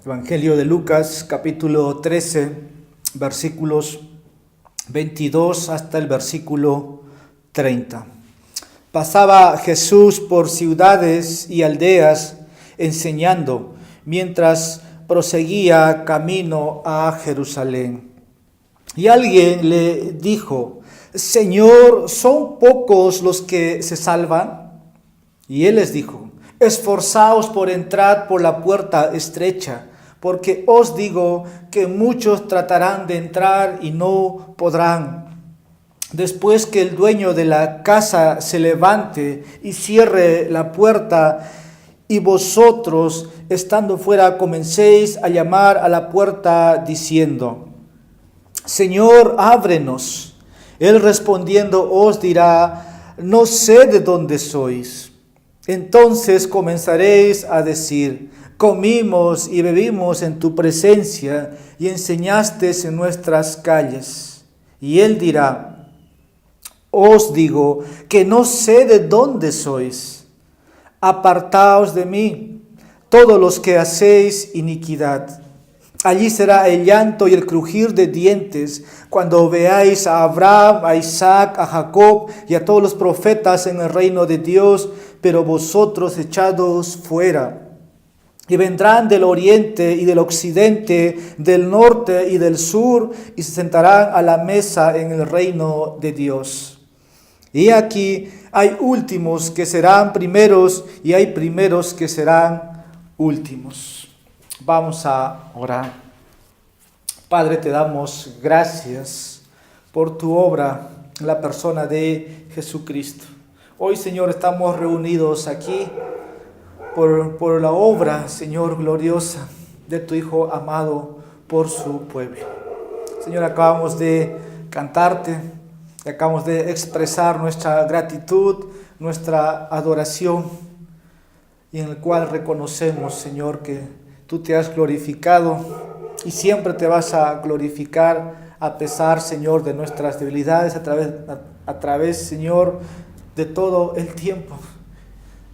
Evangelio de Lucas, capítulo 13, versículos 22 hasta el versículo 30. Pasaba Jesús por ciudades y aldeas enseñando, mientras proseguía camino a Jerusalén. Y alguien le dijo: Señor, ¿son pocos los que se salvan? Y él les dijo: Esforzaos por entrar por la puerta estrecha, porque os digo que muchos tratarán de entrar y no podrán. Después que el dueño de la casa se levante y cierre la puerta, y vosotros, estando fuera, comencéis a llamar a la puerta diciendo: Señor, ábrenos. Él respondiendo os dirá: no sé de dónde sois. Entonces comenzaréis a decir: comimos y bebimos en tu presencia y enseñaste en nuestras calles. Y él dirá: os digo que no sé de dónde sois. Apartaos de mí, todos los que hacéis iniquidad. Allí será el llanto y el crujir de dientes cuando veáis a Abraham, a Isaac, a Jacob y a todos los profetas en el reino de Dios, pero vosotros echados fuera. Y vendrán del oriente y del occidente, del norte y del sur, y se sentarán a la mesa en el reino de Dios. Y aquí hay últimos que serán primeros, y hay primeros que serán últimos. Vamos a orar. Padre, te damos gracias por tu obra en la persona de Jesucristo. Hoy, Señor, estamos reunidos aquí por la obra, Señor, gloriosa de tu Hijo amado por su pueblo. Señor, acabamos de cantarte, acabamos de expresar nuestra gratitud, nuestra adoración, y en el cual reconocemos, Señor, que tú te has glorificado y siempre te vas a glorificar a pesar, Señor, de nuestras debilidades, a través, Señor, de todo el tiempo.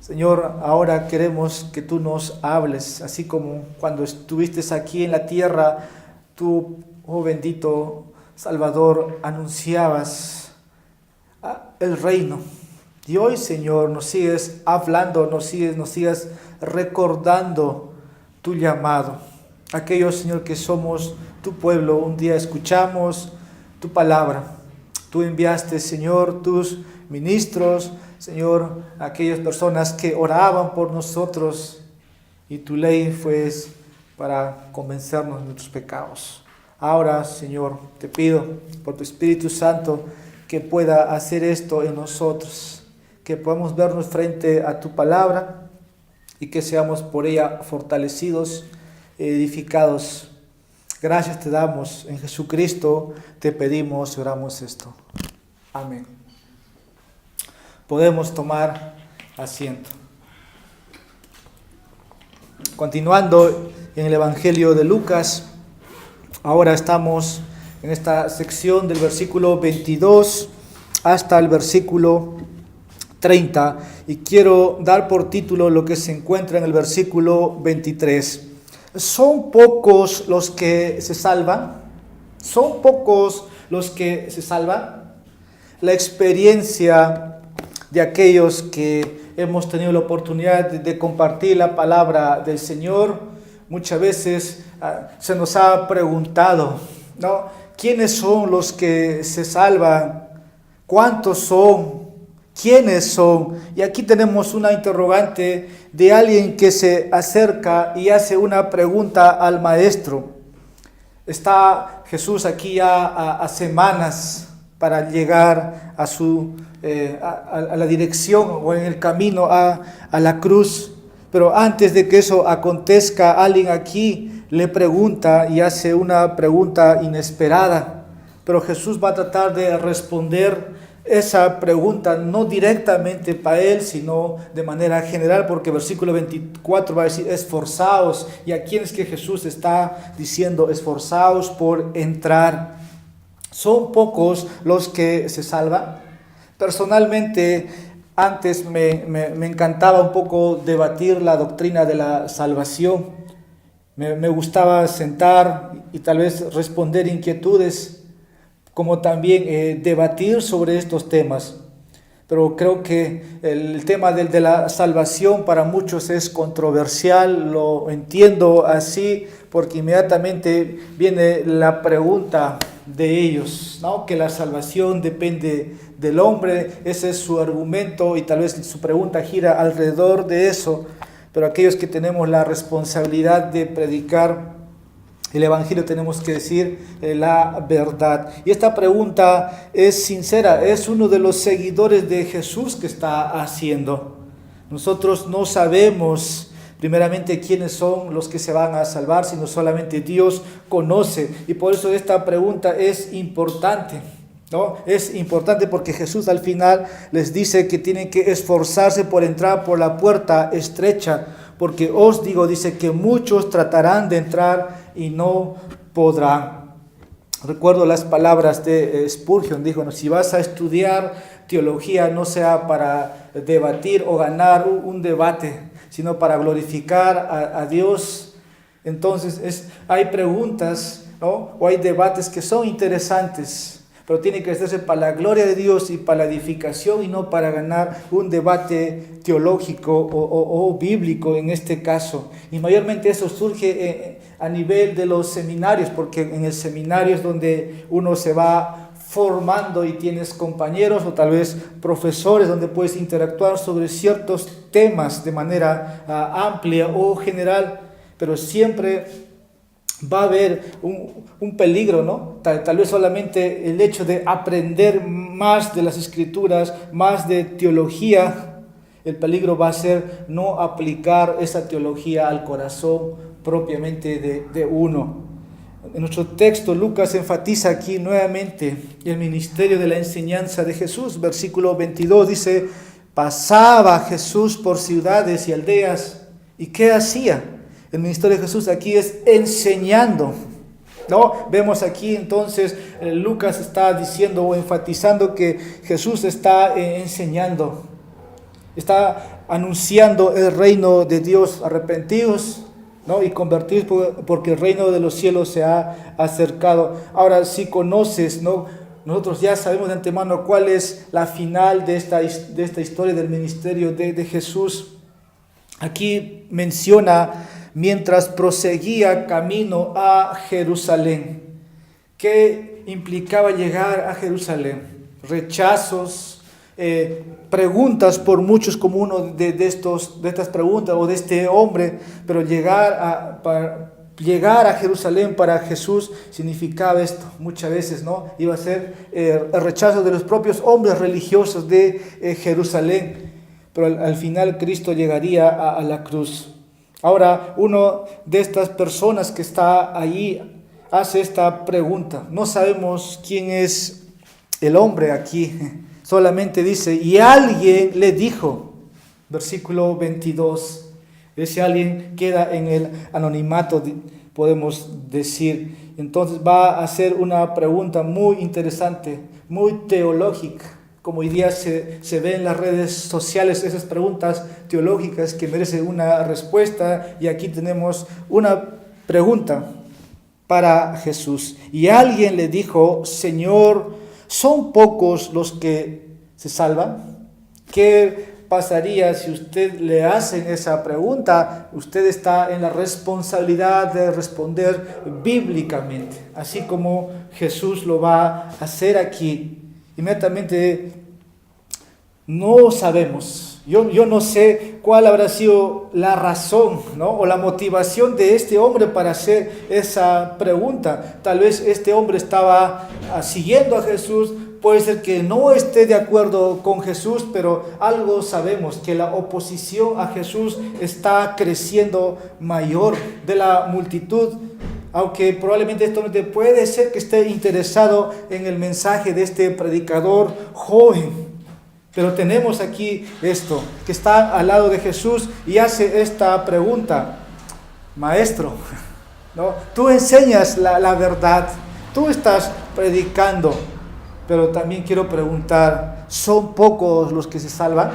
Señor, ahora queremos que tú nos hables, así como cuando estuviste aquí en la tierra, tú, oh bendito Salvador, anunciabas el reino. Y hoy, Señor, nos sigues hablando, nos sigues recordando tu llamado. Aquellos, Señor, que somos tu pueblo, un día escuchamos tu palabra. Tú enviaste, Señor, tus ministros, Señor, aquellas personas que oraban por nosotros, y tu ley fue para convencernos de nuestros pecados. Ahora, Señor, te pido por tu Espíritu Santo que pueda hacer esto en nosotros, que podamos vernos frente a tu palabra y que seamos por ella fortalecidos, edificados. Gracias te damos en Jesucristo, te pedimos y oramos esto. Amén. Podemos tomar asiento. Continuando en el Evangelio de Lucas, ahora estamos en esta sección del versículo 22 hasta el versículo 30, y quiero dar por título lo que se encuentra en el versículo 23. ¿Son pocos los que se salvan? ¿Son pocos los que se salvan? La experiencia de aquellos que hemos tenido la oportunidad de compartir la palabra del Señor, muchas veces se nos ha preguntado, ¿no? ¿Quiénes son los que se salvan? ¿Cuántos son? ¿Quiénes son? Y aquí tenemos una interrogante de alguien que se acerca y hace una pregunta al maestro. Está Jesús aquí ya a semanas para llegar a la dirección o en el camino a la cruz. Pero antes de que eso acontezca, alguien aquí le pregunta y hace una pregunta inesperada. Pero Jesús va a tratar de responder esa pregunta no directamente para él, sino de manera general, porque versículo 24 va a decir: esforzaos. ¿Y a quién es que Jesús está diciendo esforzaos por entrar? ¿Son pocos los que se salvan? Personalmente, antes me encantaba un poco debatir la doctrina de la salvación, Me gustaba sentar y tal vez responder inquietudes, como también debatir sobre estos temas. Pero creo que el tema de la salvación para muchos es controversial, lo entiendo así, porque inmediatamente viene la pregunta de ellos, ¿no? Que la salvación depende del hombre, ese es su argumento y tal vez su pregunta gira alrededor de eso, pero aquellos que tenemos la responsabilidad de predicar el Evangelio tenemos que decir la verdad. Y esta pregunta es sincera, es uno de los seguidores de Jesús que está haciendo. Nosotros no sabemos primeramente quiénes son los que se van a salvar, sino solamente Dios conoce. Y por eso esta pregunta es importante, ¿no? Es importante porque Jesús al final les dice que tienen que esforzarse por entrar por la puerta estrecha, porque os digo, dice que muchos tratarán de entrar y no podrán. Recuerdo las palabras de Spurgeon, dijo, si vas a estudiar teología no sea para debatir o ganar un debate, sino para glorificar a Dios. Entonces hay preguntas, ¿no? O hay debates que son interesantes, pero tiene que hacerse para la gloria de Dios y para la edificación y no para ganar un debate teológico o bíblico en este caso. Y mayormente eso surge a nivel de los seminarios, porque en el seminario es donde uno se va formando y tienes compañeros o tal vez profesores donde puedes interactuar sobre ciertos temas de manera amplia o general, pero siempre va a haber un peligro, ¿no? Tal vez solamente el hecho de aprender más de las Escrituras, más de teología, el peligro va a ser no aplicar esa teología al corazón propiamente de uno. En nuestro texto, Lucas enfatiza aquí nuevamente el ministerio de la enseñanza de Jesús. Versículo 22 dice, pasaba Jesús por ciudades y aldeas. ¿Y qué hacía? El ministerio de Jesús aquí es enseñando, ¿no? Vemos aquí entonces, Lucas está diciendo o enfatizando que Jesús está enseñando, está anunciando el reino de Dios, arrepentidos, ¿no? Y convertidos porque el reino de los cielos se ha acercado. Ahora, si conoces, ¿no? Nosotros ya sabemos de antemano cuál es la final de esta historia del ministerio de Jesús. Aquí menciona, mientras proseguía camino a Jerusalén. ¿Qué implicaba llegar a Jerusalén? Rechazos, preguntas por muchos como uno de estas preguntas o de este hombre, pero llegar a Jerusalén para Jesús significaba esto, muchas veces, ¿no? Iba a ser el rechazo de los propios hombres religiosos de Jerusalén, pero al final Cristo llegaría a la cruz. Ahora, uno de estas personas que está allí hace esta pregunta. No sabemos quién es el hombre aquí. Solamente dice, y alguien le dijo, versículo 22. Ese alguien queda en el anonimato, podemos decir. Entonces va a hacer una pregunta muy interesante, muy teológica. Como hoy día se ve en las redes sociales esas preguntas teológicas que merecen una respuesta, y aquí tenemos una pregunta para Jesús. Y alguien le dijo, Señor, ¿son pocos los que se salvan? ¿Qué pasaría si usted le hacen esa pregunta? Usted está en la responsabilidad de responder bíblicamente, así como Jesús lo va a hacer aquí. Inmediatamente no sabemos, yo no sé cuál habrá sido la razón, ¿no? O la motivación de este hombre para hacer esa pregunta. Tal vez este hombre estaba siguiendo a Jesús, puede ser que no esté de acuerdo con Jesús, pero algo sabemos, que la oposición a Jesús está creciendo mayor de la multitud. Aunque probablemente esto puede ser que esté interesado en el mensaje de este predicador joven. Pero tenemos aquí esto, que está al lado de Jesús y hace esta pregunta. Maestro, ¿no? Tú enseñas la verdad, tú estás predicando, pero también quiero preguntar, ¿son pocos los que se salvan?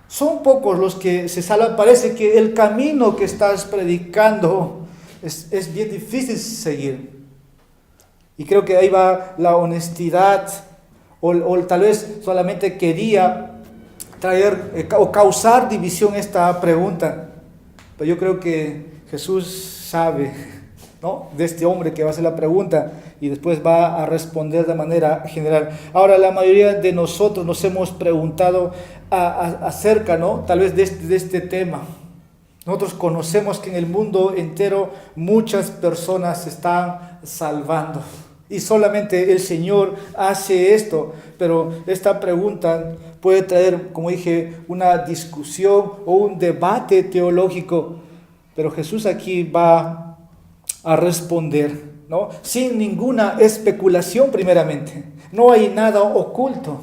¿Son pocos los que se salvan? Parece que el camino que estás predicando es bien difícil seguir. Y creo que ahí va la honestidad, o tal vez solamente quería traer o causar división esta pregunta. Pero yo creo que Jesús sabe, ¿no?, de este hombre que va a hacer la pregunta y después va a responder de manera general. Ahora, la mayoría de nosotros nos hemos preguntado acerca, ¿no?, tal vez de este tema. Nosotros conocemos que en el mundo entero muchas personas se están salvando. Y solamente el Señor hace esto, pero esta pregunta puede traer, como dije, una discusión o un debate teológico. Pero Jesús aquí va a responder, ¿no?, sin ninguna especulación primeramente. No hay nada oculto,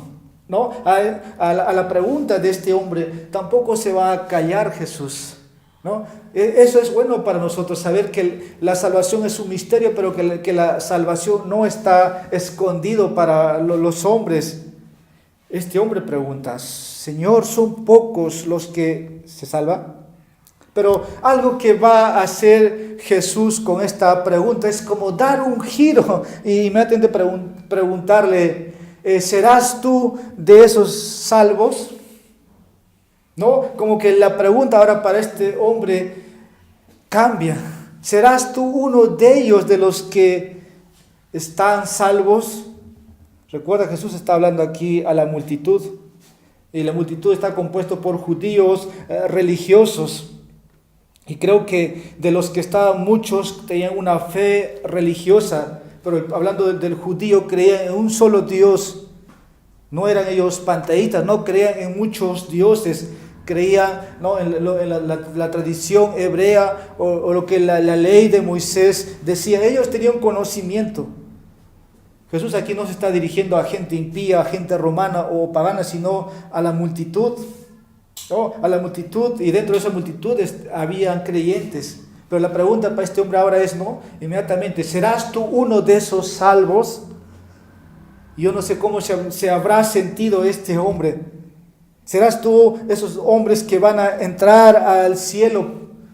¿no? A la pregunta de este hombre tampoco se va a callar Jesús, ¿no? Eso es bueno para nosotros, saber que la salvación es un misterio, pero que la salvación no está escondido para los hombres. Este hombre pregunta: Señor, ¿son pocos los que se salvan? Pero algo que va a hacer Jesús con esta pregunta es como dar un giro y inmediatamente preguntarle: ¿serás tú de esos salvos? ¿No? Como que la pregunta ahora para este hombre cambia. ¿Serás tú uno de ellos, de los que están salvos? Recuerda, Jesús está hablando aquí a la multitud. Y la multitud está compuesta por judíos religiosos. Y creo que de los que estaban, muchos tenían una fe religiosa. Pero hablando del judío, creían en un solo Dios. No eran ellos panteístas, no creían en muchos dioses. Creían, ¿no?, en la tradición hebrea o lo que la ley de Moisés decía. Ellos tenían conocimiento. Jesús aquí no se está dirigiendo a gente impía, a gente romana o pagana, sino a la multitud, ¿no?, a la multitud, y dentro de esa multitud habían creyentes. Pero la pregunta para este hombre ahora es, ¿no?, inmediatamente: ¿serás tú uno de esos salvos? Yo no sé cómo se habrá sentido este hombre. ¿Serás tú esos hombres que van a entrar al cielo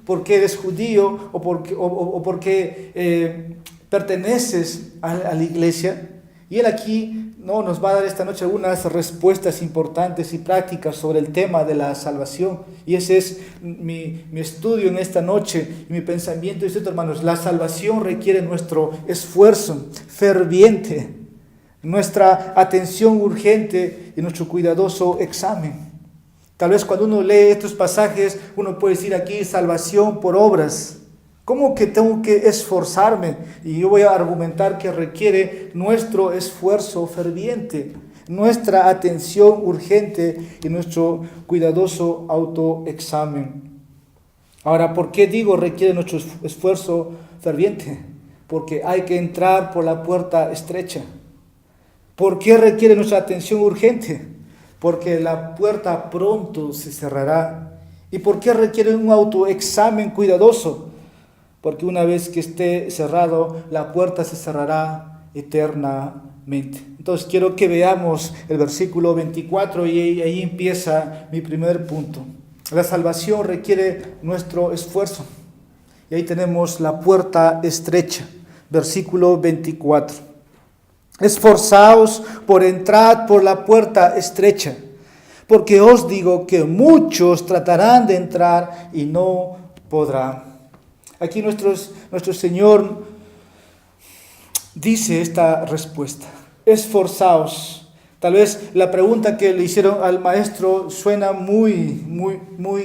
porque eres judío o porque perteneces a la iglesia? Y él aquí, ¿no?, nos va a dar esta noche algunas respuestas importantes y prácticas sobre el tema de la salvación. Y ese es mi estudio en esta noche y mi pensamiento. Y esto, hermanos, la salvación requiere nuestro esfuerzo ferviente, nuestra atención urgente y nuestro cuidadoso examen. Tal vez cuando uno lee estos pasajes, uno puede decir aquí: salvación por obras. ¿Cómo que tengo que esforzarme? Y yo voy a argumentar que requiere nuestro esfuerzo ferviente, nuestra atención urgente y nuestro cuidadoso autoexamen. Ahora, ¿por qué digo requiere nuestro esfuerzo ferviente? Porque hay que entrar por la puerta estrecha. ¿Por qué requiere nuestra atención urgente? Porque la puerta pronto se cerrará. ¿Y por qué requiere un autoexamen cuidadoso? Porque una vez que esté cerrado, la puerta se cerrará eternamente. Entonces quiero que veamos el versículo 24 y ahí empieza mi primer punto. La salvación requiere nuestro esfuerzo. Y ahí tenemos la puerta estrecha. Versículo 24. Esforzaos por entrar por la puerta estrecha, porque os digo que muchos tratarán de entrar y no podrán. Aquí nuestro Señor dice esta respuesta: esforzaos. Tal vez la pregunta que le hicieron al maestro suena muy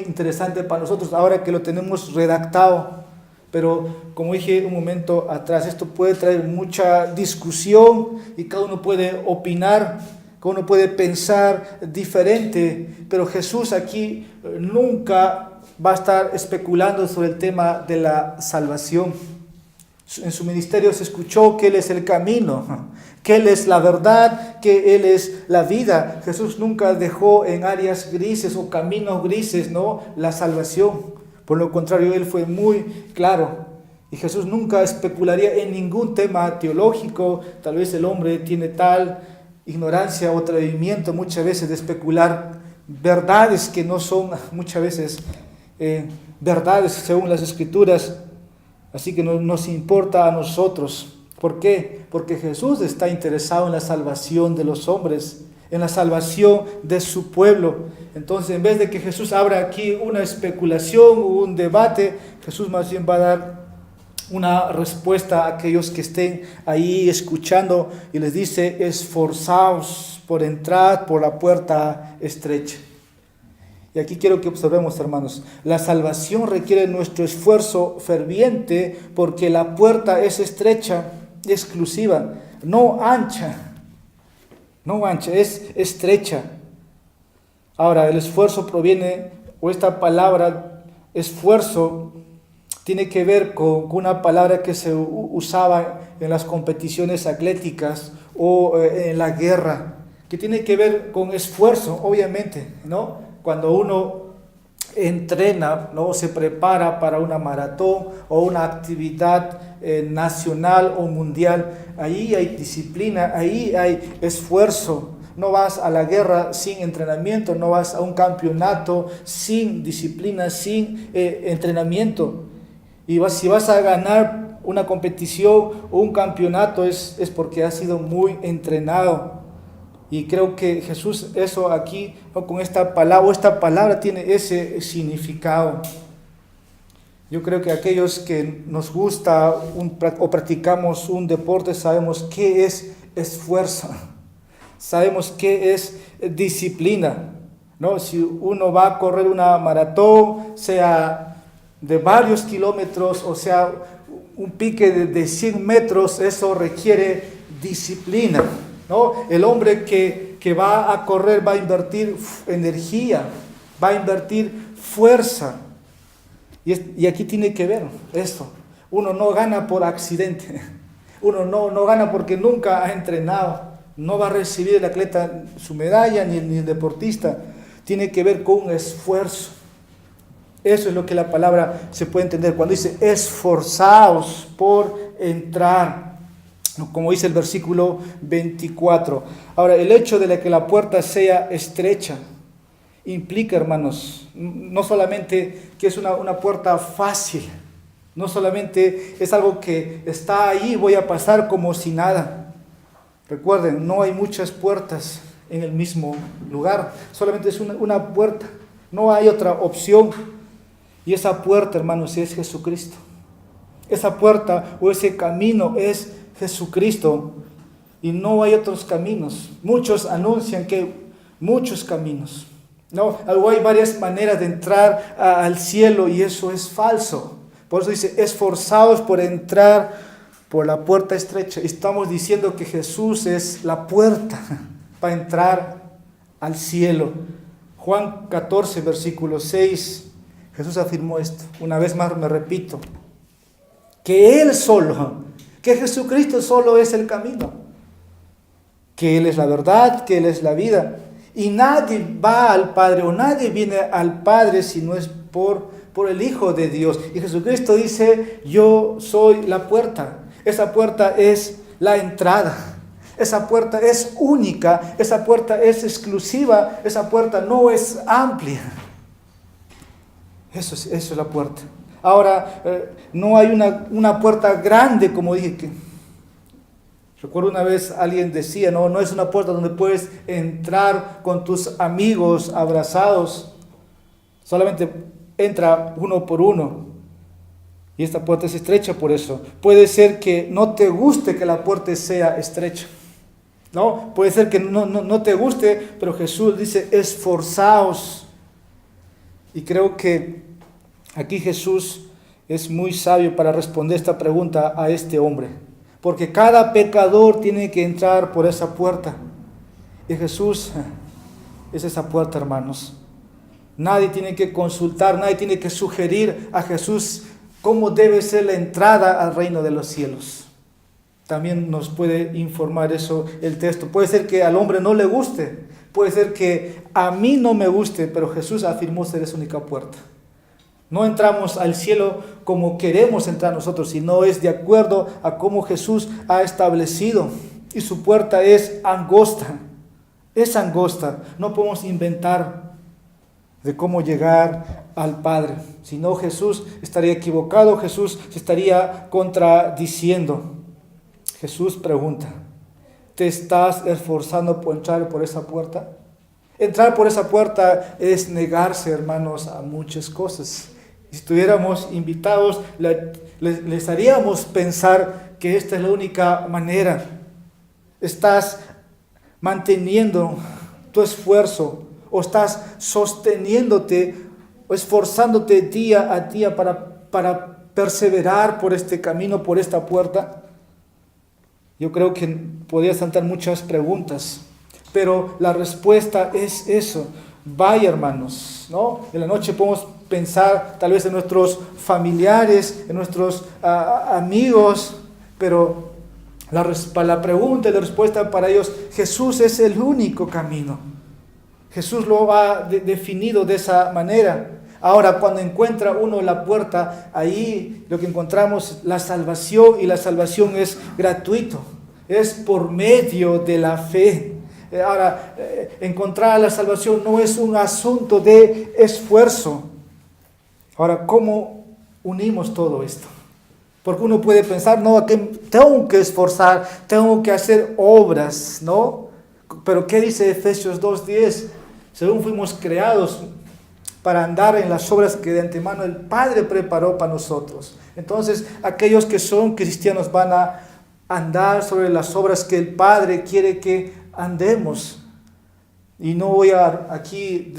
interesante para nosotros ahora que lo tenemos redactado. Pero como dije un momento atrás, esto puede traer mucha discusión y cada uno puede opinar, cada uno puede pensar diferente. Pero Jesús aquí nunca va a estar especulando sobre el tema de la salvación. En su ministerio se escuchó que Él es el camino, que Él es la verdad, que Él es la vida. Jesús nunca dejó en áreas grises o caminos grises, ¿no?, la salvación. Por lo contrario, Él fue muy claro. Y Jesús nunca especularía en ningún tema teológico. Tal vez el hombre tiene tal ignorancia o atrevimiento muchas veces de especular verdades que no son muchas veces verdades según las Escrituras. Así que nos importa a nosotros. ¿Por qué? Porque Jesús está interesado en la salvación de los hombres, en la salvación de su pueblo. Entonces, en vez de que Jesús abra aquí una especulación o un debate, Jesús más bien va a dar una respuesta a aquellos que estén ahí escuchando y les dice: esforzaos por entrar por la puerta estrecha. Y aquí quiero que observemos, hermanos, la salvación requiere nuestro esfuerzo ferviente porque la puerta es estrecha, exclusiva, no ancha, es estrecha. Ahora, el esfuerzo proviene, o esta palabra esfuerzo, tiene que ver con una palabra que se usaba en las competiciones atléticas o en la guerra, que tiene que ver con esfuerzo, obviamente, ¿no? Cuando uno entrena, ¿no?, se prepara para una maratón o una actividad nacional o mundial, ahí hay disciplina, ahí hay esfuerzo. No vas a la guerra sin entrenamiento, no vas a un campeonato sin disciplina, sin entrenamiento. Y si vas a ganar una competición o un campeonato es porque has sido muy entrenado. Y creo que Jesús eso aquí, ¿no?, con esta palabra tiene ese significado. Yo creo que aquellos que nos gusta o practicamos un deporte sabemos qué es esfuerzo, sabemos qué es disciplina, ¿no? Si uno va a correr una maratón, sea de varios kilómetros, o sea un pique de 100 metros, eso requiere disciplina, ¿no? El hombre que va a correr va a invertir energía, va a invertir fuerza. Y aquí tiene que ver esto. Uno no gana por accidente. Uno no gana porque nunca ha entrenado. No va a recibir el atleta su medalla ni el deportista. Tiene que ver con un esfuerzo. Eso es lo que la palabra se puede entender cuando dice esforzaos por entrar, como dice el versículo 24. Ahora, el hecho de que la puerta sea estrecha implica, hermanos, no solamente que es una puerta fácil, no solamente es algo que está ahí, voy a pasar como si nada. Recuerden, no hay muchas puertas en el mismo lugar, solamente es una puerta, no hay otra opción. Y esa puerta, hermanos, es Jesucristo. Esa puerta o ese camino es Jesucristo y no hay otros caminos. Muchos anuncian que muchos caminos. No, hay varias maneras de entrar al cielo y eso es falso. Por eso dice, esforzaos por entrar por la puerta estrecha. Estamos diciendo que Jesús es la puerta para entrar al cielo. Juan 14, versículo 6, Jesús afirmó esto. Una vez más me repito, que Él solo, que Jesucristo solo es el camino, que Él es la verdad, que Él es la vida. Y nadie va al Padre o nadie viene al Padre si no es por el Hijo de Dios. Y Jesucristo dice, yo soy la puerta. Esa puerta es la entrada. Esa puerta es única. Esa puerta es exclusiva. Esa puerta no es amplia. Eso es la puerta. Ahora, no hay una puerta grande, como dije que... Recuerdo una vez alguien decía, no es una puerta donde puedes entrar con tus amigos abrazados. Solamente entra uno por uno. Y esta puerta es estrecha por eso. Puede ser que no te guste que la puerta sea estrecha. ¿No? Puede ser que no te guste, pero Jesús dice, esforzaos. Y creo que aquí Jesús es muy sabio para responder esta pregunta a este hombre. Porque cada pecador tiene que entrar por esa puerta. Y Jesús es esa puerta, hermanos. Nadie tiene que consultar, nadie tiene que sugerir a Jesús cómo debe ser la entrada al reino de los cielos. También nos puede informar eso el texto. Puede ser que al hombre no le guste. Puede ser que a mí no me guste, pero Jesús afirmó ser esa única puerta. No entramos al cielo como queremos entrar nosotros, sino es de acuerdo a cómo Jesús ha establecido. Y su puerta es angosta. Es angosta. No podemos inventar de cómo llegar al Padre. Si no, Jesús estaría equivocado, Jesús se estaría contradiciendo. Jesús pregunta, ¿te estás esforzando por entrar por esa puerta? Entrar por esa puerta es negarse, hermanos, a muchas cosas. Si estuviéramos invitados, les haríamos pensar que esta es la única manera. Estás manteniendo tu esfuerzo o estás sosteniéndote o esforzándote día a día para perseverar por este camino, por esta puerta. Yo creo que podría saltar muchas preguntas, pero la respuesta es eso. Vaya, hermanos, ¿no? En la noche podemos pensar tal vez en nuestros familiares, en nuestros amigos, pero la pregunta y la respuesta para ellos, Jesús es el único camino. Jesús lo ha definido de esa manera. Ahora, cuando encuentra uno la puerta, ahí lo que encontramos la salvación, y la salvación es gratuito, es por medio de la fe. Ahora, encontrar la salvación no es un asunto de esfuerzo. Ahora, ¿cómo unimos todo esto? Porque uno puede pensar, no, que tengo que esforzar, tengo que hacer obras, ¿no? Pero ¿qué dice Efesios 2:10? Según fuimos creados para andar en las obras que de antemano el Padre preparó para nosotros. Entonces, aquellos que son cristianos van a andar sobre las obras que el Padre quiere que andemos. Y no voy a aquí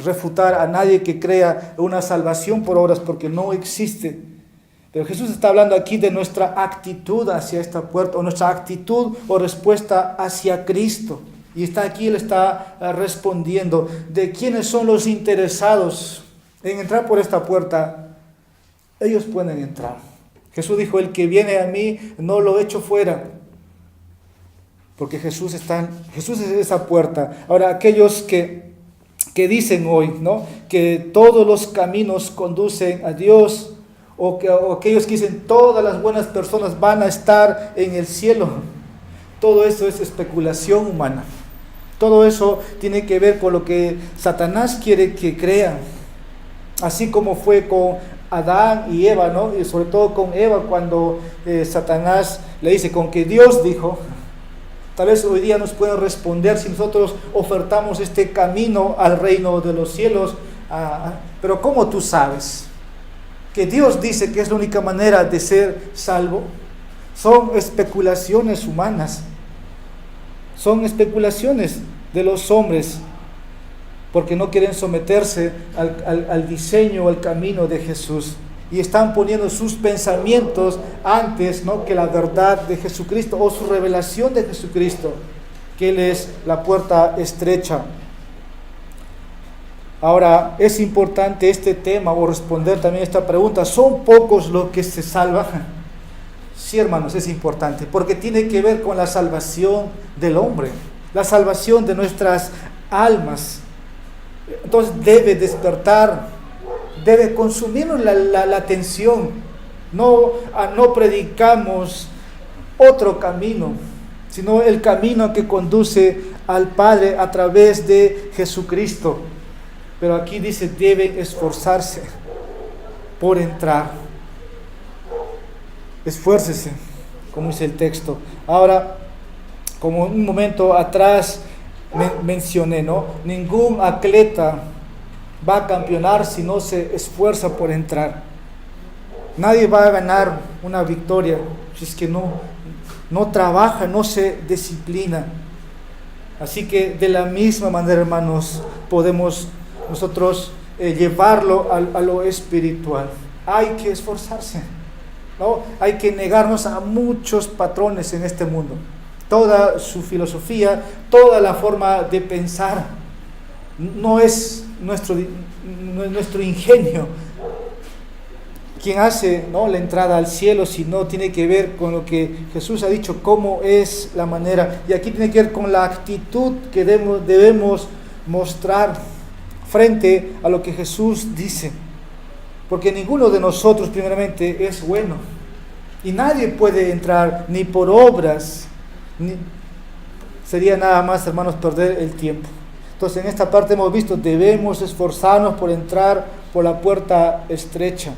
refutar a nadie que crea una salvación por obras, porque no existe. Pero Jesús está hablando aquí de nuestra actitud hacia esta puerta, o nuestra actitud o respuesta hacia Cristo. Y está aquí, Él está respondiendo de quiénes son los interesados en entrar por esta puerta. Ellos pueden entrar. Jesús dijo, el que viene a mí no lo echo fuera. Porque Jesús es esa puerta. Ahora, aquellos que dicen hoy, ¿no?, que todos los caminos conducen a Dios, o aquellos que dicen todas las buenas personas van a estar en el cielo, todo eso es especulación humana. Todo eso tiene que ver con lo que Satanás quiere que crean. Así como fue con Adán y Eva, ¿no? Y sobre todo con Eva, cuando Satanás le dice, con que Dios dijo. Tal vez hoy día nos pueden responder si nosotros ofertamos este camino al reino de los cielos. Pero ¿cómo tú sabes que Dios dice que es la única manera de ser salvo? Son especulaciones humanas. Son especulaciones de los hombres, porque no quieren someterse al diseño, al camino de Jesús. Y están poniendo sus pensamientos antes, ¿no?, que la verdad de Jesucristo o su revelación de Jesucristo, que Él es la puerta estrecha. Ahora, es importante este tema o responder también esta pregunta. ¿Son pocos los que se salvan? Sí, hermanos, es importante, porque tiene que ver con la salvación del hombre, la salvación de nuestras almas. Entonces debe despertar, debe consumirnos la atención. No predicamos otro camino, sino el camino que conduce al Padre a través de Jesucristo. Pero aquí dice, deben esforzarse por entrar. Esfuércese, como dice el texto. Ahora, como un momento atrás mencioné, ¿no?, ningún atleta va a campeonar si no se esfuerza por entrar. Nadie va a ganar una victoria si es que no trabaja, no se disciplina. Así que de la misma manera, hermanos, podemos nosotros llevarlo a lo espiritual. Hay que esforzarse, ¿no? Hay que negarnos a muchos patrones en este mundo. Toda su filosofía, toda la forma de pensar, no es nuestro ingenio quien hace, ¿no?, la entrada al cielo, sino tiene que ver con lo que Jesús ha dicho, cómo es la manera. Y aquí tiene que ver con la actitud que debemos mostrar frente a lo que Jesús dice. Porque ninguno de nosotros primeramente es bueno. Y nadie puede entrar ni por obras, sería nada más, hermanos, perder el tiempo. Entonces en esta parte hemos visto, debemos esforzarnos por entrar por la puerta estrecha.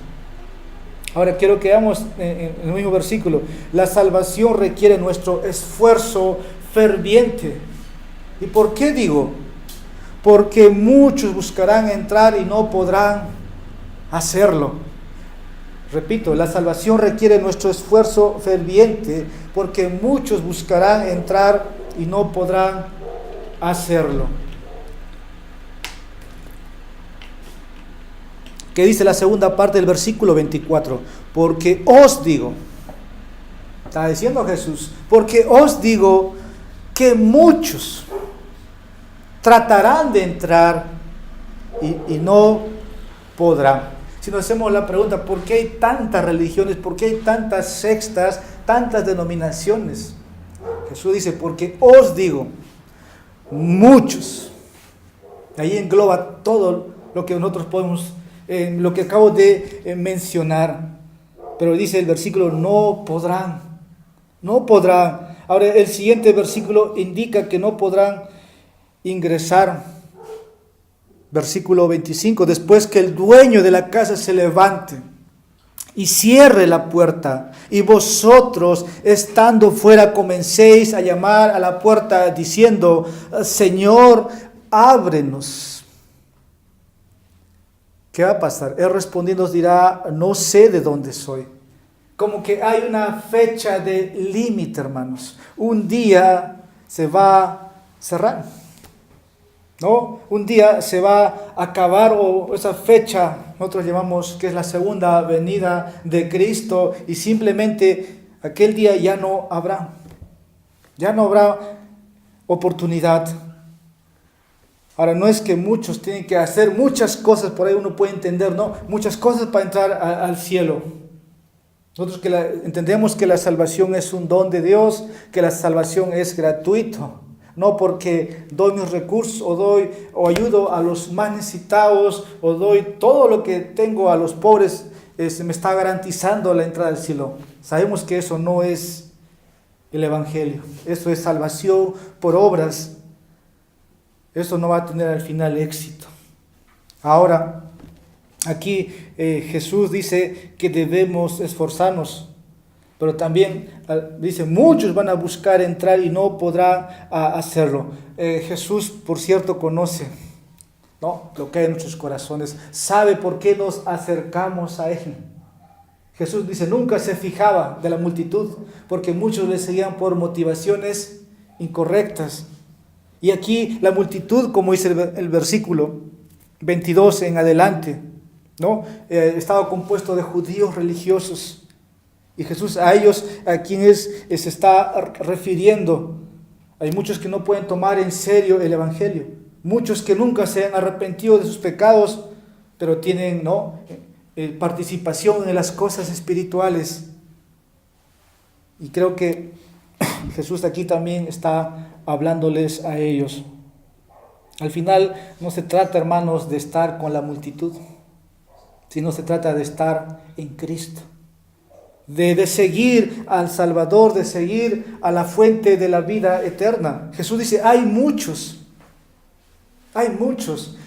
Ahora quiero que veamos en el mismo versículo, la salvación requiere nuestro esfuerzo ferviente. ¿Y por qué digo? Porque muchos buscarán entrar y no podrán hacerlo. Repito, la salvación requiere nuestro esfuerzo ferviente, porque muchos buscarán entrar y no podrán hacerlo. ¿Qué dice la segunda parte del versículo 24? Porque os digo, está diciendo Jesús, porque os digo que muchos tratarán de entrar y no podrán. Si nos hacemos la pregunta, ¿por qué hay tantas religiones? ¿Por qué hay tantas sectas, tantas denominaciones? Jesús dice, porque os digo, muchos. Ahí engloba todo lo que nosotros podemos, lo que acabo de mencionar. Pero dice el versículo, no podrán. No podrán. Ahora el siguiente versículo indica que no podrán ingresar. Versículo 25, después que el dueño de la casa se levante y cierre la puerta, y vosotros estando fuera comencéis a llamar a la puerta diciendo, Señor, ábrenos. ¿Qué va a pasar? Él respondiendo os dirá, no sé de dónde soy. Como que hay una fecha de límite, hermanos. Un día se va a cerrar, ¿no? Un día se va a acabar, o esa fecha nosotros llamamos que es la segunda venida de Cristo, y simplemente aquel día ya no habrá oportunidad. Ahora, no es que muchos tienen que hacer muchas cosas, por ahí uno puede entender, ¿no? Muchas cosas para entrar al cielo. Nosotros entendemos que la salvación es un don de Dios, que la salvación es gratuito. No porque doy mis recursos o ayudo a los más necesitados o doy todo lo que tengo a los pobres, se me está garantizando la entrada al cielo. Sabemos que eso no es el Evangelio. Eso es salvación por obras. Eso no va a tener al final éxito. Ahora, aquí Jesús dice que debemos esforzarnos. Pero también dice, muchos van a buscar entrar y no podrán hacerlo. Jesús, por cierto, conoce, ¿no?, lo que hay en nuestros corazones. Sabe por qué nos acercamos a Él. Jesús dice, nunca se fijaba de la multitud, porque muchos le seguían por motivaciones incorrectas. Y aquí la multitud, como dice el versículo 22 en adelante, ¿no?, estaba compuesto de judíos religiosos. Y Jesús a ellos, a quienes se está refiriendo, hay muchos que no pueden tomar en serio el Evangelio. Muchos que nunca se han arrepentido de sus pecados, pero tienen, ¿no?, participación en las cosas espirituales. Y creo que Jesús aquí también está hablándoles a ellos. Al final no se trata, hermanos, de estar con la multitud, sino se trata de estar en Cristo. De seguir al Salvador, de seguir a la fuente de la vida eterna. Jesús dice, hay muchos,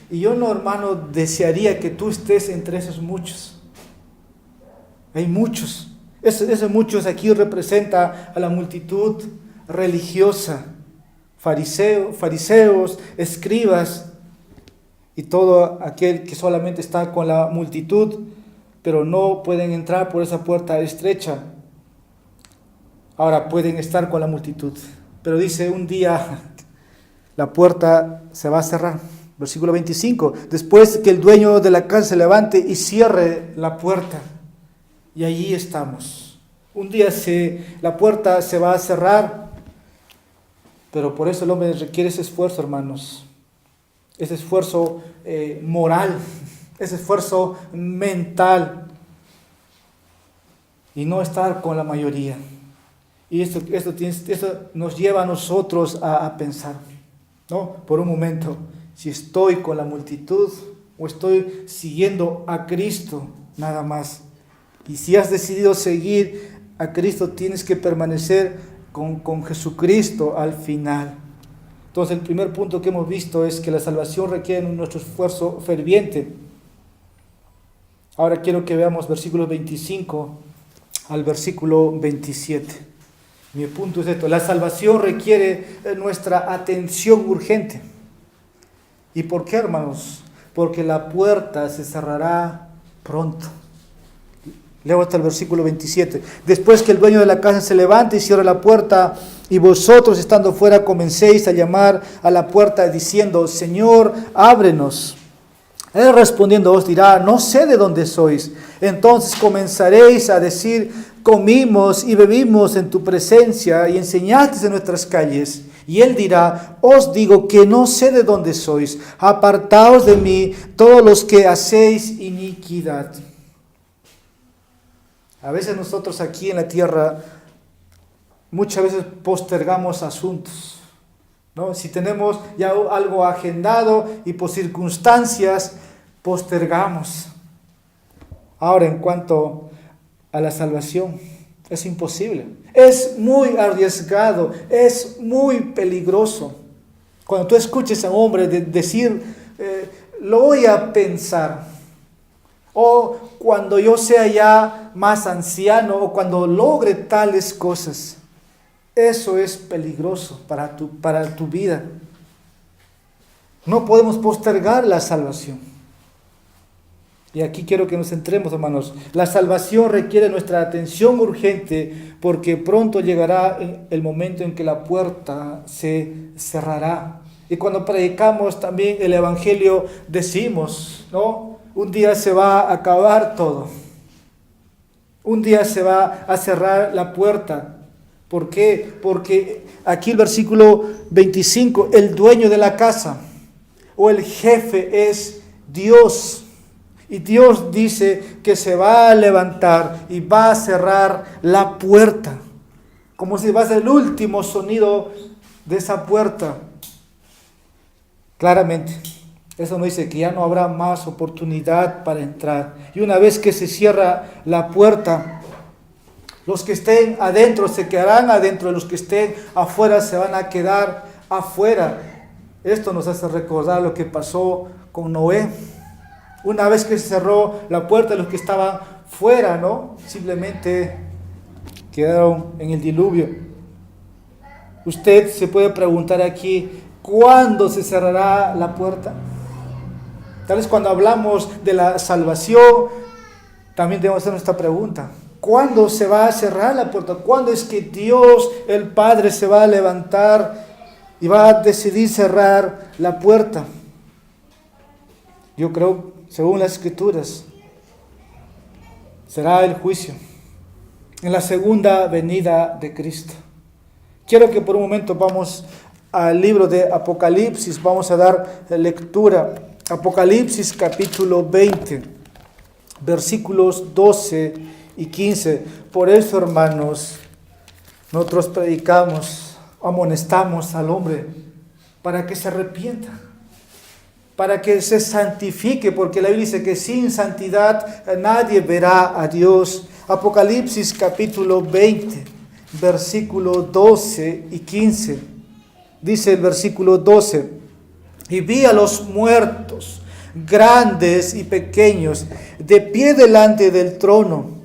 y yo no, hermano, desearía que tú estés entre esos muchos. Hay muchos. Esos muchos aquí representa a la multitud religiosa, fariseos, escribas, y todo aquel que solamente está con la multitud, pero no pueden entrar por esa puerta estrecha. Ahora pueden estar con la multitud, pero dice, un día la puerta se va a cerrar. Versículo 25, después que el dueño de la casa se levante y cierre la puerta. Y allí estamos. Un día la puerta se va a cerrar, pero por eso el hombre requiere ese esfuerzo, hermanos. Ese esfuerzo moral, ese esfuerzo mental, y no estar con la mayoría. Y esto nos lleva a nosotros a pensar, ¿no?, por un momento, si estoy con la multitud o estoy siguiendo a Cristo nada más. Y si has decidido seguir a Cristo, tienes que permanecer con Jesucristo al final. Entonces, el primer punto que hemos visto es que la salvación requiere nuestro esfuerzo ferviente. Ahora quiero que veamos versículos 25 al versículo 27. Mi punto es esto: la salvación requiere nuestra atención urgente. ¿Y por qué, hermanos? Porque la puerta se cerrará pronto. Leo hasta el versículo 27. Después que el dueño de la casa se levante y cierre la puerta, y vosotros estando fuera comencéis a llamar a la puerta diciendo: Señor, ábrenos. Él respondiendo os dirá: no sé de dónde sois. Entonces comenzaréis a decir: comimos y bebimos en tu presencia y enseñaste en nuestras calles. Y él dirá: os digo que no sé de dónde sois. Apartaos de mí todos los que hacéis iniquidad. A veces nosotros aquí en la tierra, muchas veces postergamos asuntos, ¿no? Si tenemos ya algo agendado y por circunstancias postergamos. Ahora, en cuanto a la salvación, es imposible. Es muy arriesgado, es muy peligroso. Cuando tú escuches a un hombre decir, lo voy a pensar, o cuando yo sea ya más anciano, o cuando logre tales cosas, eso es peligroso para tu vida. No podemos postergar la salvación. Y aquí quiero que nos centremos, hermanos. La salvación requiere nuestra atención urgente, porque pronto llegará el momento en que la puerta se cerrará. Y cuando predicamos también el Evangelio decimos, ¿no? Un día se va a acabar todo. Un día se va a cerrar la puerta. ¿Por qué? Porque aquí el versículo 25, el dueño de la casa o el jefe es Dios. Y Dios dice que se va a levantar y va a cerrar la puerta. Como si va a ser el último sonido de esa puerta. Claramente, eso no dice que ya no habrá más oportunidad para entrar. Y una vez que se cierra la puerta, los que estén adentro se quedarán adentro, y los que estén afuera se van a quedar afuera. Esto nos hace recordar lo que pasó con Noé. Una vez que se cerró la puerta, los que estaban fuera, ¿no? Simplemente quedaron en el diluvio. Usted se puede preguntar aquí, ¿cuándo se cerrará la puerta? Tal vez cuando hablamos de la salvación, también debemos hacer esta pregunta. ¿Cuándo se va a cerrar la puerta? ¿Cuándo es que Dios, el Padre, se va a levantar y va a decidir cerrar la puerta? Yo creo, según las Escrituras, será el juicio, en la segunda venida de Cristo. Quiero que por un momento vamos al libro de Apocalipsis, vamos a dar lectura. Apocalipsis capítulo 20, versículos 12 y 15. Por eso, hermanos, nosotros predicamos, amonestamos al hombre para que se arrepienta, para que se santifique, porque la Biblia dice que sin santidad nadie verá a Dios. Apocalipsis capítulo 20, versículo 12 y 15. Dice el versículo 12: y vi a los muertos, grandes y pequeños, de pie delante del trono.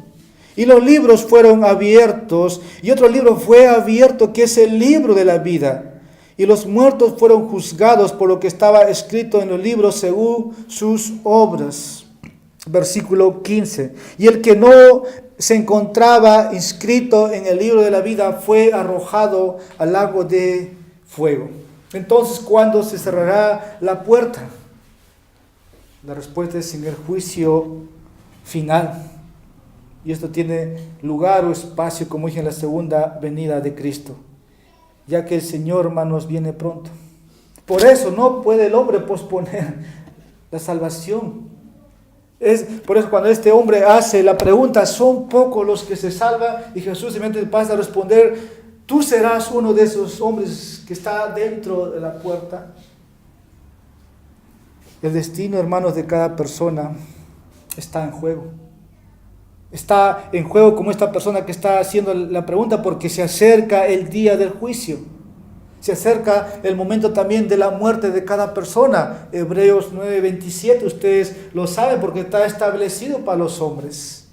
Y los libros fueron abiertos, y otro libro fue abierto, que es el libro de la vida. Y los muertos fueron juzgados por lo que estaba escrito en los libros según sus obras. Versículo 15. Y el que no se encontraba inscrito en el libro de la vida fue arrojado al lago de fuego. Entonces, ¿cuándo se cerrará la puerta? La respuesta es en el juicio final. Y esto tiene lugar o espacio, como dije, en la segunda venida de Cristo, ya que el Señor, hermanos, viene pronto. Por eso no puede el hombre posponer la salvación. Por eso cuando este hombre hace la pregunta, son pocos los que se salvan, y Jesús simplemente pasa a responder: tú serás uno de esos hombres que está dentro de la puerta. El destino, hermanos, de cada persona está en juego. Está en juego como esta persona que está haciendo la pregunta, porque se acerca el día del juicio. Se acerca el momento también de la muerte de cada persona. Hebreos 9:27, ustedes lo saben porque está establecido para los hombres.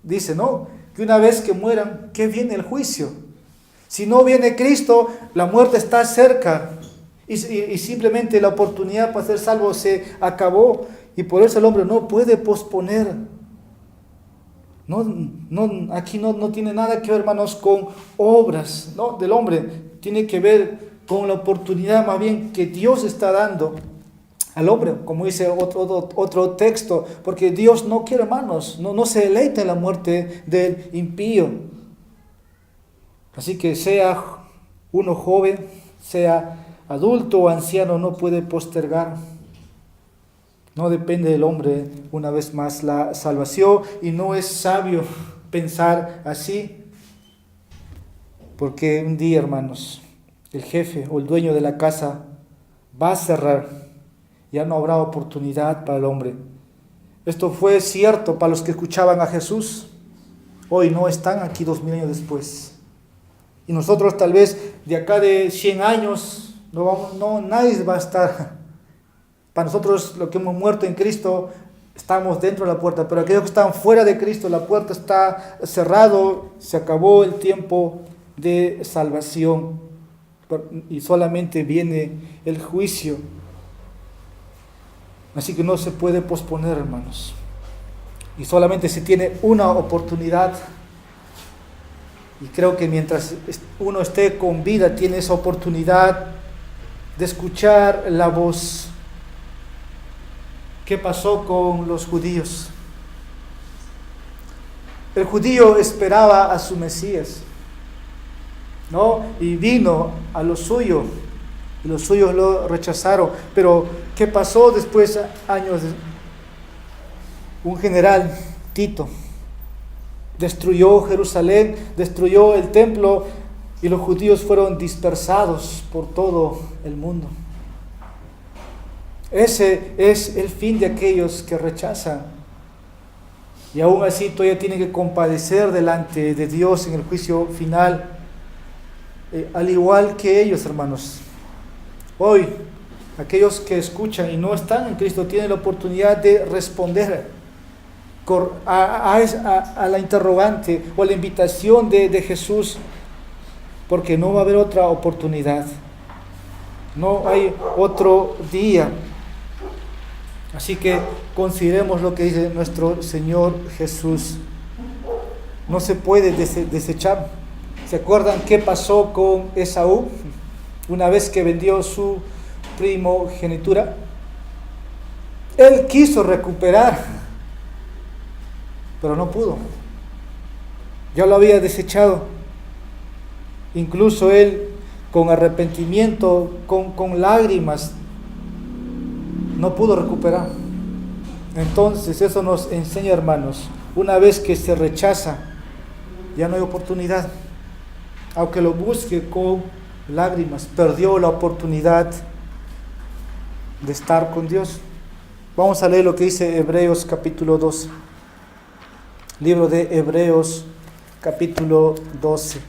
Dice, ¿no? Que una vez que mueran, ¿qué viene el juicio? Si no viene Cristo, la muerte está cerca. Y simplemente la oportunidad para ser salvo se acabó. Y por eso el hombre no puede posponer. Aquí no tiene nada que ver, hermanos, con obras, ¿no?, del hombre. Tiene que ver con la oportunidad más bien que Dios está dando al hombre, como dice otro texto, porque Dios no quiere, hermanos, no se deleita en la muerte del impío. Así que sea uno joven, sea adulto o anciano, no puede postergar. No depende del hombre, una vez más, la salvación, y no es sabio pensar así, porque un día, hermanos, el jefe o el dueño de la casa va a cerrar, ya no habrá oportunidad para el hombre. Esto fue cierto para los que escuchaban a Jesús, hoy no están aquí 2000 años después. Y nosotros tal vez de acá de 100 años, nadie va a estar. Para nosotros, los que hemos muerto en Cristo, estamos dentro de la puerta, pero aquellos que están fuera de Cristo, la puerta está cerrado, se acabó el tiempo de salvación y solamente viene el juicio. Así que no se puede posponer, hermanos, y solamente se tiene una oportunidad, y creo que mientras uno esté con vida tiene esa oportunidad de escuchar la voz. ¿Qué pasó con los judíos? El judío esperaba a su Mesías, ¿no? Y vino a lo suyo, y los suyos lo rechazaron. Pero ¿qué pasó después, años? Un general, Tito, destruyó Jerusalén, destruyó el templo, y los judíos fueron dispersados por todo el mundo. Ese es el fin de aquellos que rechazan. Y aún así todavía tienen que compadecer delante de Dios en el juicio final. Al igual que ellos, hermanos. Hoy, aquellos que escuchan y no están en Cristo tienen la oportunidad de responder a la interrogante o a la invitación de Jesús, porque no va a haber otra oportunidad. No hay otro día. Así que consideremos lo que dice nuestro Señor Jesús. No se puede desechar. ¿Se acuerdan qué pasó con Esaú una vez que vendió su primogenitura? Él quiso recuperar, pero no pudo. Ya lo había desechado. Incluso él, con arrepentimiento, con lágrimas, no pudo recuperar. Entonces eso nos enseña, hermanos, una vez que se rechaza, ya no hay oportunidad. Aunque lo busque con lágrimas, perdió la oportunidad de estar con Dios. Vamos a leer lo que dice Hebreos capítulo 12. Libro de Hebreos capítulo 12,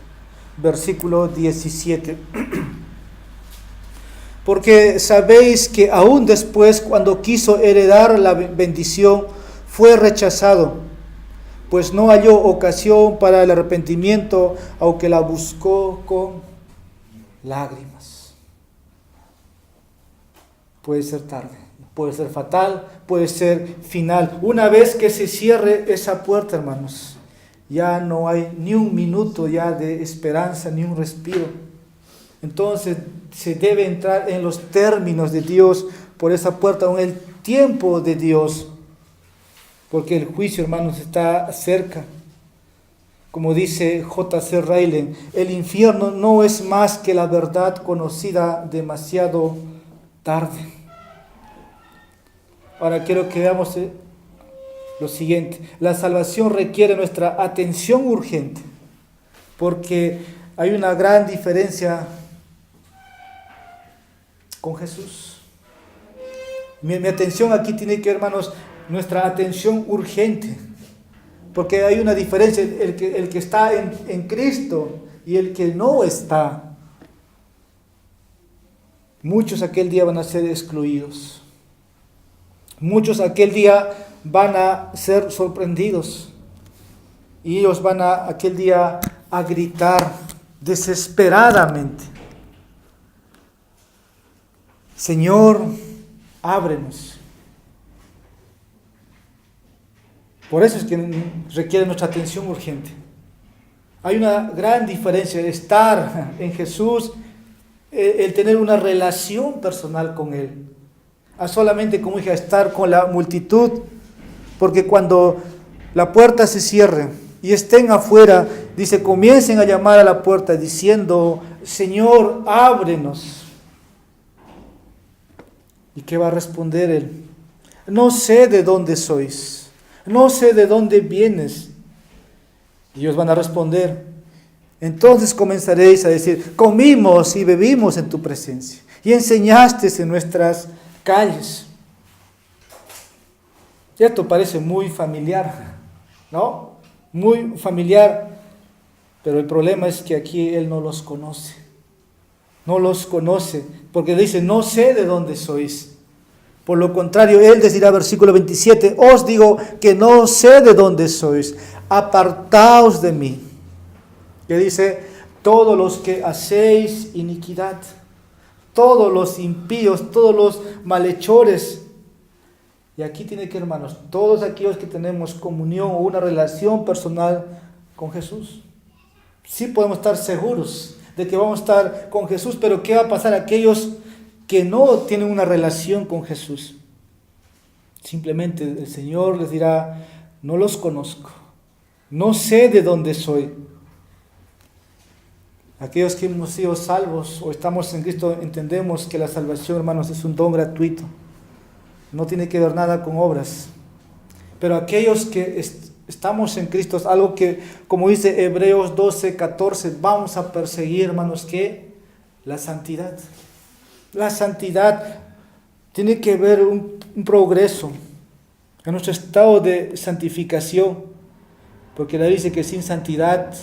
versículo 17. Porque sabéis que aún después, cuando quiso heredar la bendición, fue rechazado, pues no halló ocasión para el arrepentimiento, aunque la buscó con lágrimas. Puede ser tarde, puede ser fatal, puede ser final. Una vez que se cierre esa puerta, hermanos, ya no hay ni un minuto ya de esperanza, ni un respiro. Entonces se debe entrar en los términos de Dios por esa puerta, en el tiempo de Dios, porque el juicio, hermanos, está cerca. Como dice J.C. Ryle, el infierno no es más que la verdad conocida demasiado tarde. Ahora quiero que veamos lo siguiente. La salvación requiere nuestra atención urgente, porque hay una gran diferencia con Jesús. Mi atención aquí tiene que, hermanos, nuestra atención urgente, porque hay una diferencia, el que está en Cristo y el que no está. Muchos aquel día van a ser excluidos. Muchos aquel día van a ser sorprendidos. Y ellos van a aquel día a gritar desesperadamente: Señor, ábrenos. Por eso es que requiere nuestra atención urgente. Hay una gran diferencia de estar en Jesús, el tener una relación personal con Él, a solamente, como dije, estar con la multitud. Porque cuando la puerta se cierre y estén afuera, dice, comiencen a llamar a la puerta diciendo: Señor, ábrenos. ¿Y qué va a responder Él? No sé de dónde sois, no sé de dónde vienes. Y ellos van a responder: entonces comenzaréis a decir: comimos y bebimos en tu presencia y enseñaste en nuestras calles. Y esto parece muy familiar, ¿no? Muy familiar, pero el problema es que aquí Él no los conoce. No los conoce, porque dice: no sé de dónde sois. Por lo contrario, Él decirá, versículo 27, os digo que no sé de dónde sois, apartaos de mí. Que dice: todos los que hacéis iniquidad, todos los impíos, todos los malhechores. Y aquí tiene que, hermanos, todos aquellos que tenemos comunión o una relación personal con Jesús. Sí podemos estar seguros de que vamos a estar con Jesús, pero ¿qué va a pasar a aquellos que no tienen una relación con Jesús? Simplemente el Señor les dirá: no los conozco, no sé de dónde soy. Aquellos que hemos sido salvos o estamos en Cristo entendemos que la salvación, hermanos, es un don gratuito. No tiene que ver nada con obras. Pero aquellos que estamos en Cristo, es algo que, como dice Hebreos 12:14, vamos a perseguir, hermanos, ¿qué? La santidad. La santidad tiene que ver un progreso en nuestro estado de santificación, porque la dice que sin santidad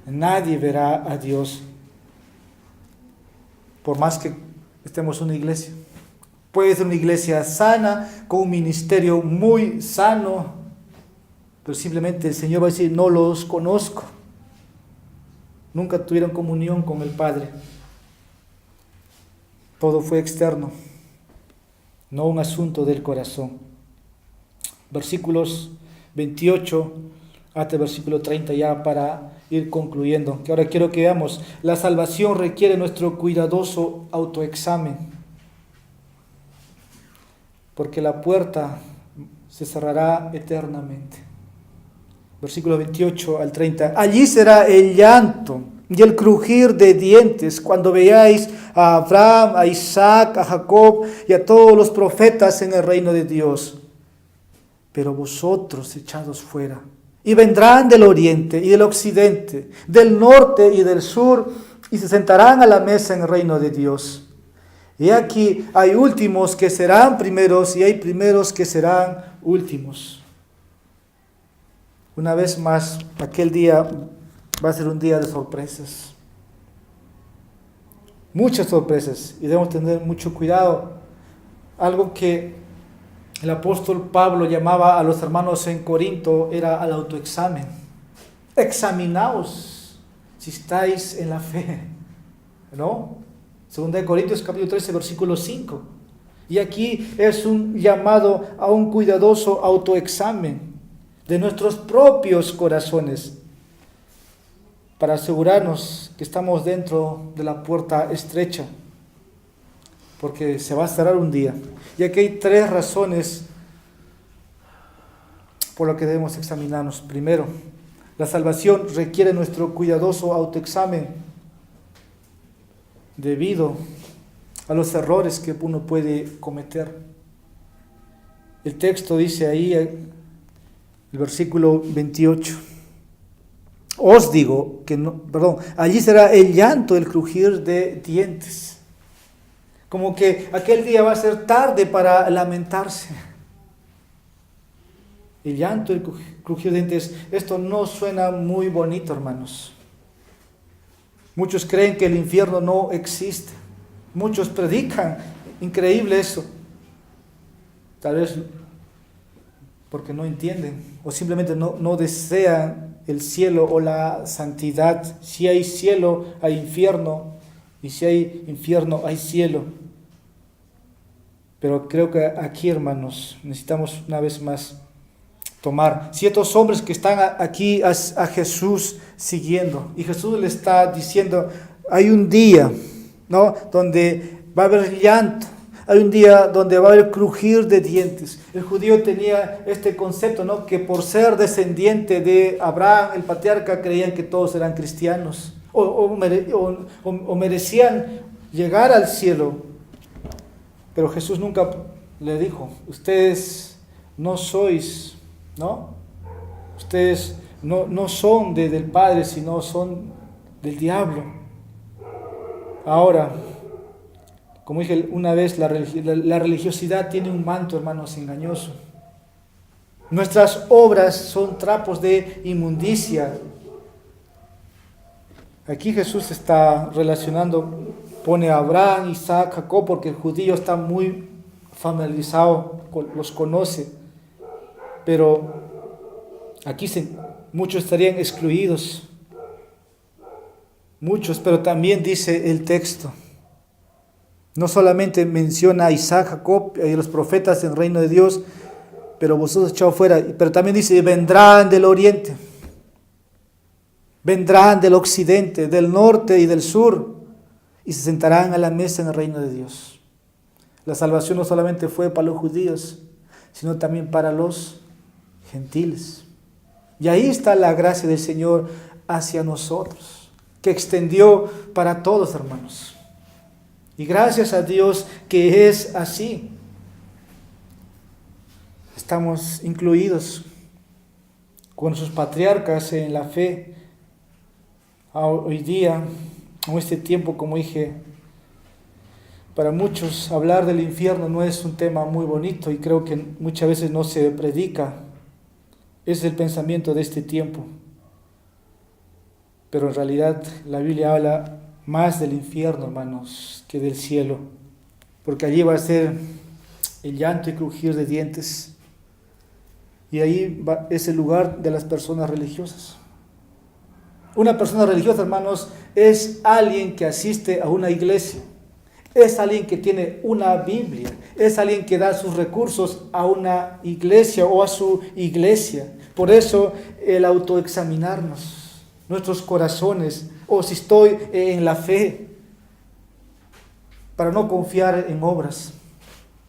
nadie verá a Dios, por más que estemos en una iglesia. Puede ser una iglesia sana, con un ministerio muy sano, pero simplemente el Señor va a decir: no los conozco. Nunca tuvieron comunión con el Padre. Todo fue externo, no un asunto del corazón. Versículos 28 hasta el versículo 30, ya para ir concluyendo. Que ahora quiero que veamos: la salvación requiere nuestro cuidadoso autoexamen, porque la puerta se cerrará eternamente. Versículo 28 al 30. Allí será el llanto y el crujir de dientes cuando veáis a Abraham, a Isaac, a Jacob y a todos los profetas en el reino de Dios. Pero vosotros echados fuera, y vendrán del oriente y del occidente, del norte y del sur, y se sentarán a la mesa en el reino de Dios. Y aquí hay últimos que serán primeros y hay primeros que serán últimos. Una vez más, aquel día va a ser un día de sorpresas. Muchas sorpresas, y debemos tener mucho cuidado. Algo que el apóstol Pablo llamaba a los hermanos en Corinto era al autoexamen. Examinaos si estáis en la fe, ¿no? Segunda de Corintios capítulo 13, versículo 5. Y aquí es un llamado a un cuidadoso autoexamen de nuestros propios corazones, para asegurarnos que estamos dentro de la puerta estrecha, porque se va a cerrar un día. Y aquí hay 3 razones por las que debemos examinarnos. Primero, la salvación requiere nuestro cuidadoso autoexamen debido a los errores que uno puede cometer. El texto dice ahí, el versículo 28, os digo que no, allí será el llanto, el crujir de dientes. Como que aquel día va a ser tarde para lamentarse. El llanto, el crujir de dientes, esto no suena muy bonito, hermanos. Muchos creen que el infierno no existe. Muchos predican, increíble eso. Tal vez porque no entienden o simplemente no desean el cielo o la santidad. Si hay cielo, hay infierno, y si hay infierno, hay cielo. Pero creo que aquí, hermanos, necesitamos una vez más tomar ciertos hombres que están aquí a Jesús siguiendo, y Jesús le está diciendo, hay un día, ¿no?, donde va a haber llanto, hay un día donde va a haber crujir de dientes. El judío tenía este concepto, ¿no?, que por ser descendiente de Abraham, el patriarca, creían que todos eran cristianos o merecían llegar al cielo. Pero Jesús nunca le dijo, ustedes no sois, ¿no? Ustedes no son del Padre, sino son del diablo. Ahora, como dije una vez, la religiosidad tiene un manto, hermanos, engañoso. Nuestras obras son trapos de inmundicia. Aquí Jesús está relacionando, pone a Abraham, Isaac, Jacob, porque el judío está muy familiarizado, los conoce. Pero aquí muchos estarían excluidos. Muchos, pero también dice el texto. No solamente menciona a Isaac, Jacob y los profetas en el reino de Dios, pero vosotros echados fuera. Pero también dice, vendrán del oriente. Vendrán del occidente, del norte y del sur, y se sentarán a la mesa en el reino de Dios. La salvación no solamente fue para los judíos, sino también para los gentiles. Y ahí está la gracia del Señor hacia nosotros, que extendió para todos, hermanos. Y gracias a Dios que es así. Estamos incluidos con sus patriarcas en la fe. Hoy día, en este tiempo, como dije, para muchos hablar del infierno no es un tema muy bonito y creo que muchas veces no se predica. Es el pensamiento de este tiempo. Pero en realidad la Biblia habla más del infierno, hermanos, que del cielo. Porque allí va a ser el llanto y crujir de dientes. Y ahí es el lugar de las personas religiosas. Una persona religiosa, hermanos, es alguien que asiste a una iglesia, es alguien que tiene una Biblia, es alguien que da sus recursos a una iglesia o a su iglesia. Por eso el autoexaminarnos, nuestros corazones, o si estoy en la fe, para no confiar en obras.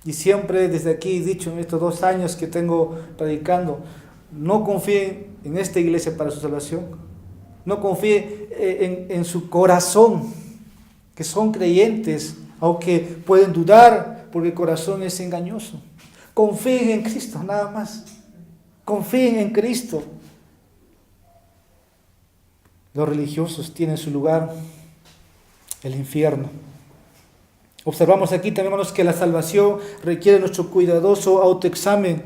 Y siempre desde aquí he dicho en estos 2 años que tengo predicando, no confíen en esta iglesia para su salvación. No confíe en su corazón, que son creyentes, aunque pueden dudar porque el corazón es engañoso. Confíen en Cristo, nada más. Confíen en Cristo. Los religiosos tienen su lugar, el infierno. Observamos aquí también, hermanos, que la salvación requiere nuestro cuidadoso autoexamen,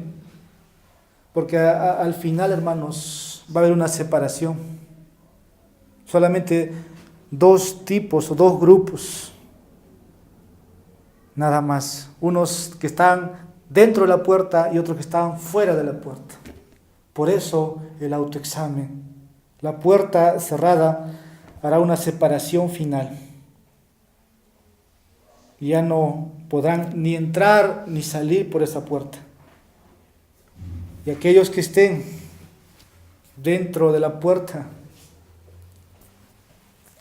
porque al final, hermanos, va a haber una separación. Solamente 2 tipos o 2 grupos, nada más. Unos que están dentro de la puerta y otros que están fuera de la puerta. Por eso el autoexamen. La puerta cerrada hará una separación final. Ya no podrán ni entrar ni salir por esa puerta. Y aquellos que estén dentro de la puerta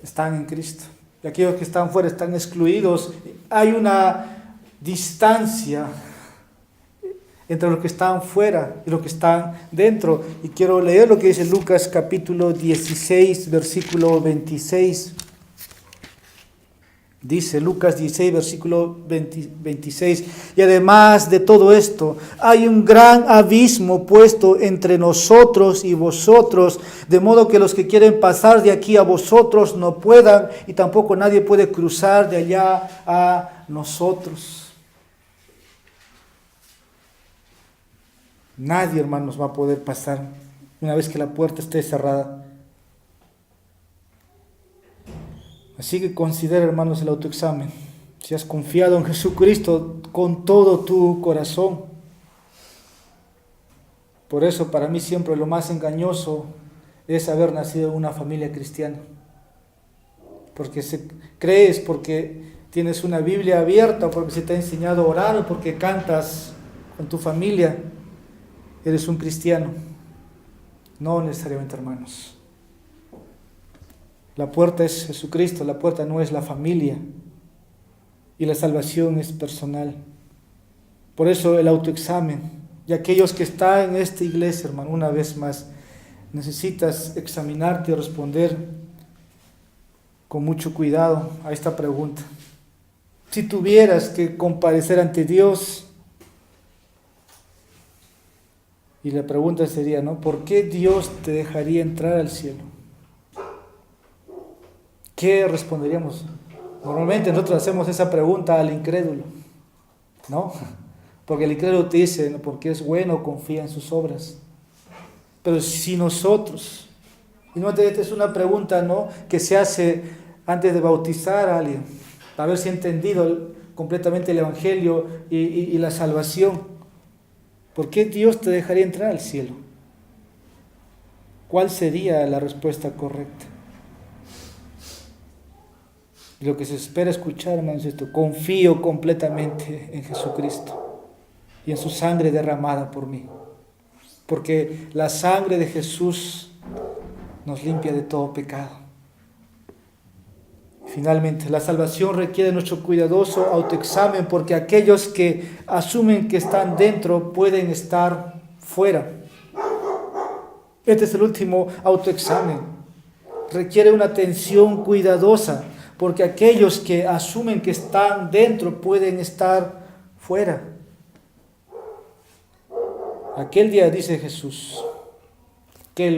están en Cristo. Y aquellos que están fuera están excluidos. Hay una distancia entre los que están fuera y los que están dentro. Y quiero leer lo que dice Lucas capítulo 16, versículo 26. Dice Lucas 16, versículo 26, y además de todo esto, hay un gran abismo puesto entre nosotros y vosotros, de modo que los que quieren pasar de aquí a vosotros no puedan, y tampoco nadie puede cruzar de allá a nosotros. Nadie, hermanos, va a poder pasar una vez que la puerta esté cerrada. Así que considera, hermanos, el autoexamen. si has confiado en Jesucristo con todo tu corazón. Por eso para mí siempre lo más engañoso es haber nacido en una familia cristiana. Porque crees, porque tienes una Biblia abierta, o porque se te ha enseñado a orar, o porque cantas con tu familia, eres un cristiano. No necesariamente, hermanos. La puerta es Jesucristo, la puerta no es la familia. Y la salvación es personal. Por eso el autoexamen. Y aquellos que están en esta iglesia, hermano, una vez más, necesitas examinarte y responder con mucho cuidado a esta pregunta. Si tuvieras que comparecer ante Dios, y la pregunta sería, ¿no? ¿Por qué Dios te dejaría entrar al cielo? ¿Qué responderíamos? Normalmente nosotros hacemos esa pregunta al incrédulo, ¿no? Porque el incrédulo te dice, ¿no? Porque es bueno, confía en sus obras. Pero si nosotros, y no, esta es una pregunta, ¿no?, que se hace antes de bautizar a alguien, para ver si ha entendido completamente el Evangelio y la salvación. ¿Por qué Dios te dejaría entrar al cielo? ¿Cuál sería la respuesta correcta? Y lo que se espera escuchar, hermanos, es esto: confío completamente en Jesucristo y en su sangre derramada por mí. Porque la sangre de Jesús nos limpia de todo pecado. Finalmente, la salvación requiere nuestro cuidadoso autoexamen, porque aquellos que asumen que están dentro pueden estar fuera. Este es el último autoexamen. Requiere una atención cuidadosa, porque aquellos que asumen que están dentro pueden estar fuera. Aquel día, dice Jesús, que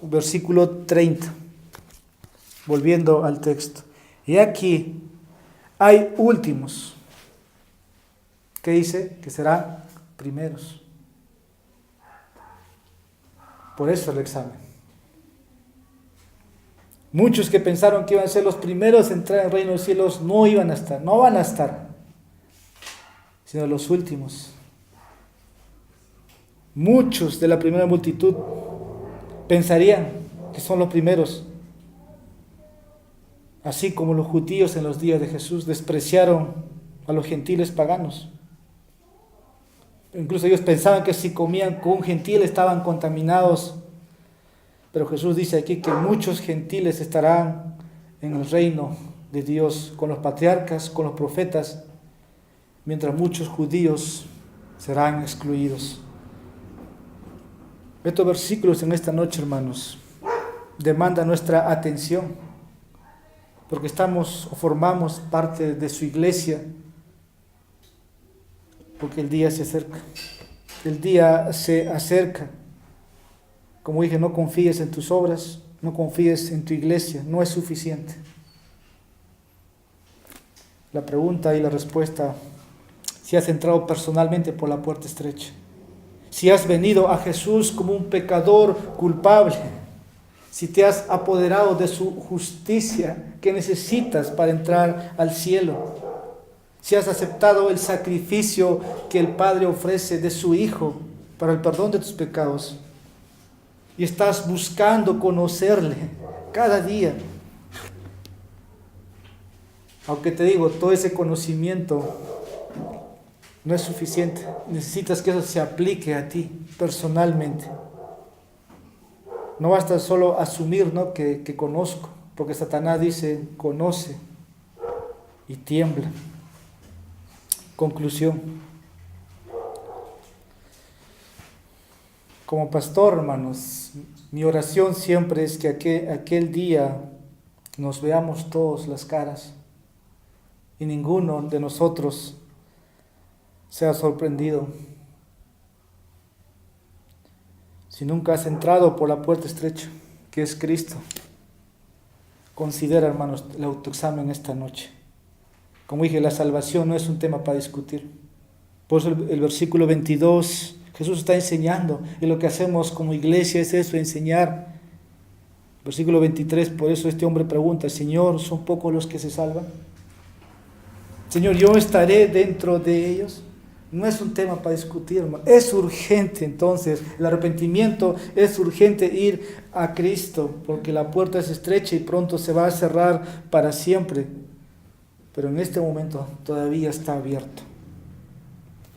versículo 30, volviendo al texto, y aquí hay últimos, que dice que serán primeros. Por eso el examen. Muchos que pensaron que iban a ser los primeros en entrar al reino de los cielos no van a estar, sino los últimos. Muchos de la primera multitud pensarían que son los primeros, así como los judíos en los días de Jesús despreciaron a los gentiles paganos. Incluso ellos pensaban que si comían con un gentil estaban contaminados, pero Jesús dice aquí que muchos gentiles estarán en el reino de Dios con los patriarcas, con los profetas, mientras muchos judíos serán excluidos. Estos versículos en esta noche, hermanos, demandan nuestra atención, porque estamos o formamos parte de su iglesia, porque el día se acerca. El día se acerca. Como dije, no confíes en tus obras, no confíes en tu iglesia, no es suficiente. La pregunta y la respuesta: si has entrado personalmente por la puerta estrecha, si has venido a Jesús como un pecador culpable, si te has apoderado de su justicia que necesitas para entrar al cielo, si has aceptado el sacrificio que el Padre ofrece de su Hijo para el perdón de tus pecados, y estás buscando conocerle cada día. Aunque te digo, todo ese conocimiento no es suficiente. Necesitas que eso se aplique a ti personalmente. No basta solo asumir, ¿no?, que conozco, porque Satanás dice: conoce y tiembla. Conclusión. Como pastor, hermanos, mi oración siempre es que aquel día nos veamos todos las caras y ninguno de nosotros sea sorprendido. Si nunca has entrado por la puerta estrecha, que es Cristo, considera, hermanos, el autoexamen esta noche. Como dije, la salvación no es un tema para discutir. Por eso el versículo 22, Jesús está enseñando, y lo que hacemos como iglesia es eso, enseñar. Versículo 23, por eso este hombre pregunta: Señor, ¿son pocos los que se salvan? Señor, yo estaré dentro de ellos. No es un tema para discutir, hermano. Es urgente entonces, el arrepentimiento es urgente ir a Cristo, porque la puerta es estrecha y pronto se va a cerrar para siempre. Pero en este momento todavía está abierto.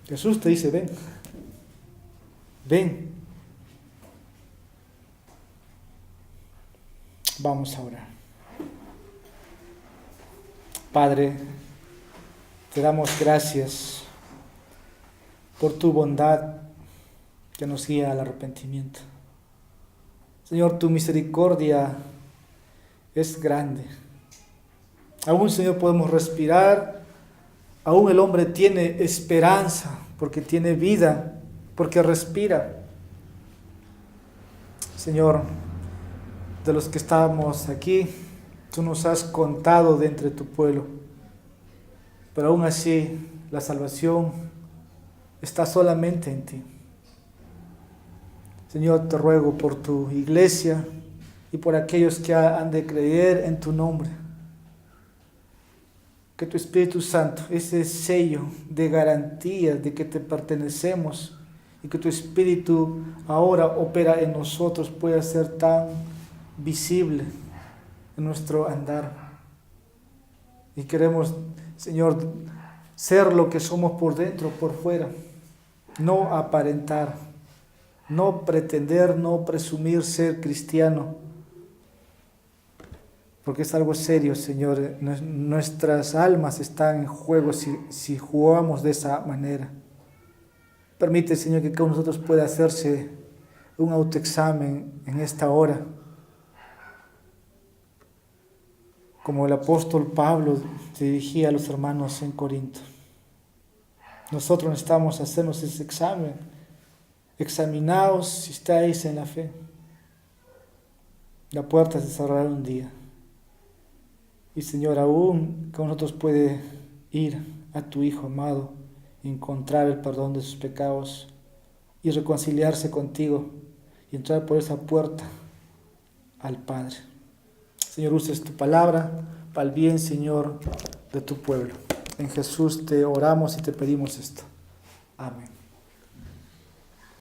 Jesús te dice, ven, ven. Vamos a orar. Padre, te damos gracias por tu bondad que nos guía al arrepentimiento. Señor, tu misericordia es grande. Aún, Señor, podemos respirar. Aún el hombre tiene esperanza porque tiene vida, porque respira. Señor, de los que estamos aquí, tú nos has contado de entre tu pueblo. Pero aún así, la salvación está solamente en ti. Señor, te ruego por tu iglesia y por aquellos que han de creer en tu nombre. Que tu Espíritu Santo, ese sello de garantía de que te pertenecemos y que tu Espíritu ahora opera en nosotros, pueda ser tan visible en nuestro andar. Y queremos, Señor, ser lo que somos por dentro, por fuera. No aparentar, no pretender, no presumir ser cristiano, porque es algo serio, Señor. Nuestras almas están en juego si jugamos de esa manera. Permite, Señor, que cada uno de nosotros pueda hacerse un autoexamen en esta hora. Como el apóstol Pablo se dirigía a los hermanos en Corinto. Nosotros necesitamos hacernos ese examen. Examinaos si estáis en la fe. La puerta se cerrará un día. Y Señor, aún con nosotros puede ir a tu Hijo amado, encontrar el perdón de sus pecados y reconciliarse contigo y entrar por esa puerta al Padre. Señor, uses tu palabra para el bien, Señor, de tu pueblo. En Jesús te oramos y te pedimos esto. Amén.